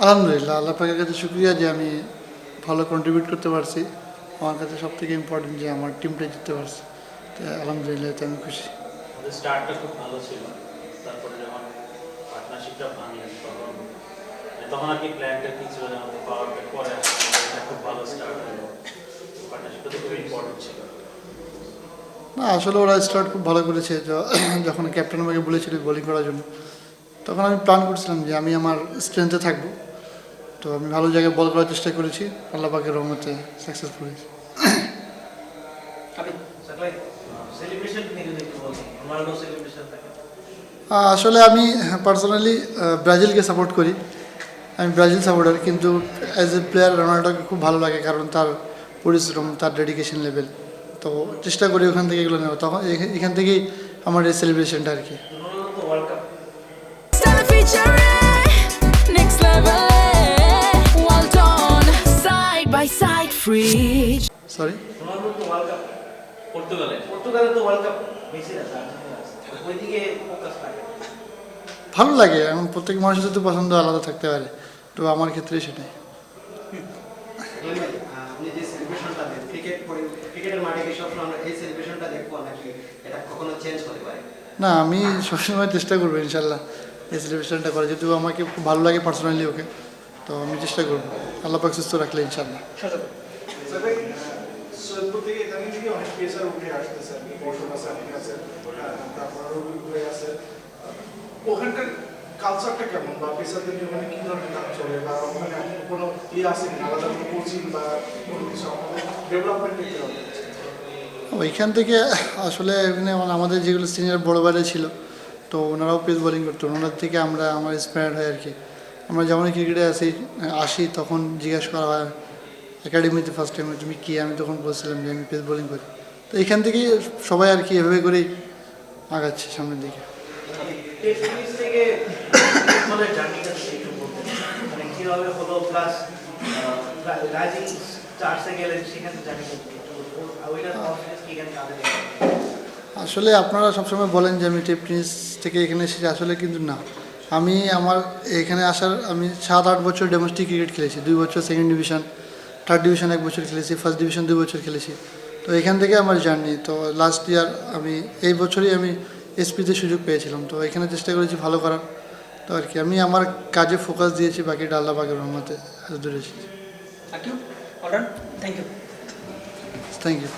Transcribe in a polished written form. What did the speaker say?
আলহামদুলিল্লাহ, আল্লাহ পাকের কাছে শুকরিয়া যে আমি ভালো কন্ট্রিবিউট করতে পারছি। আমার কাছে সবথেকে ইম্পর্টেন্ট যে আমার টিমটা জিততে পারছে। তো আলহামদুলিল্লাহ, এতে আমি খুশি। আমাদের স্টার্টটা খুব ভালো ছিল, তারপরে যখন পার্টনারশিপটা ভাঙে তখন আর কি প্ল্যানটা কি ছিল যে আমাদের পাওয়ার ব্যাক পরে একটা খুব ভালো স্টার্ট হলো। পার্টনারশিপটা তো খুব ইম্পর্টেন্ট ছিল। না, আসলে ওরা স্টার্ট খুব ভালো করেছে। যখন ক্যাপ্টেন আমাকে বলেছিল বোলিং করার জন্য, তখন আমি প্ল্যান করছিলাম যে আমি আমার স্ট্রেংথে থাকবো। তো আমি ভালো জায়গায় বল করার চেষ্টা করেছি, আল্লাহ পাকের রহমতে সাকসেসফুল হয়েছি। আসলে আমি পার্সোনালি ব্রাজিলকে সাপোর্ট করি। আমি ব্রাজিল সাপোর্টার, কিন্তু অ্যাজ এ প্লেয়ার রোনাল্ডোকে খুব ভালো লাগে, কারণ তার পরিশ্রম, তার ডেডিকেশন লেভেল। তো চেষ্টা করি ওখান থেকে এগুলো নেওয়া, তখন এখান থেকেই আমার এই সেলিব্রেশনটা আর কি। সরি, ভালো লাগে। এখন প্রত্যেক মানুষের তো পছন্দ আলাদা থাকতে পারে, তো আমার ক্ষেত্রে সেটাই। আপনি যে সেলিব্রেশনটা দেন, ক্রিকেটের মাঠে কি সবসময় আমরা এই সেলিব্রেশনটা দেখবো নাকি এটা কখনো চেঞ্জ হতে পারে? না, আমি সবসময় চেষ্টা করবো ইনশাল্লাহ এই সেলিব্রেশনটা করা, যেহেতু আমাকে খুব ভালো লাগে পার্সোনালি ওকে। তো আমি চেষ্টা করবো, আল্লাহ পাক সুস্থ রাখলে ইনশাল্লাহ। অনেক পেসার উঠে আসতেছে, ওখানকার কালচারটা কেমন, বা পেসারদের জন্য কি ধরনের কাজ চলে, বা ওখানে কোনো আছে কিনা আলাদা কোনো কোচিং বা কোনো কিছু আমাদের ডেভেলপমেন্ট করতে হবে? ওইখান থেকে আসলে এখানে আমাদের যেগুলো সিনিয়র বড় বাইরে ছিল, তো ওনারাও পেস বোলিং করতো, ওনার থেকে আমরা ইন্সপায়ার্ড হয় আর কি। আমরা যেমন ক্রিকেটে আসি তখন জিজ্ঞেস করা হয় একাডেমিতে ফার্স্ট টাইমে তুমি কি, আমি তখন বলছিলাম যে আমি পেস বোলিং করি। তো এখান থেকেই সবাই আর কি এভাবে করেই আগাচ্ছে সামনের দিকে। আসলে আপনারা সবসময় বলেন যে আমি টেনিস থেকে এখানে এসেছি, আসলে কিন্তু না। আমি এখানে আমি 7-8 বছর ডোমেস্টিক ক্রিকেট খেলেছি, 2 বছর সেকেন্ড ডিভিশন, থার্ড ডিভিশন 1 বছর খেলেছি, ফার্স্ট ডিভিশন 2 বছর খেলেছি। তো এখান থেকে আমার জার্নি। তো লাস্ট ইয়ার এই বছরই আমি এসপিতে সুযোগ পেয়েছিলাম, তো এখানে চেষ্টা করেছি ভালো করার। তো আর কি আমি আমার কাজে ফোকাস দিয়েছি, বাকিটা আল্লাহ পাকের রহমতে এত দূরে এসেছি। Thank you. Thank you.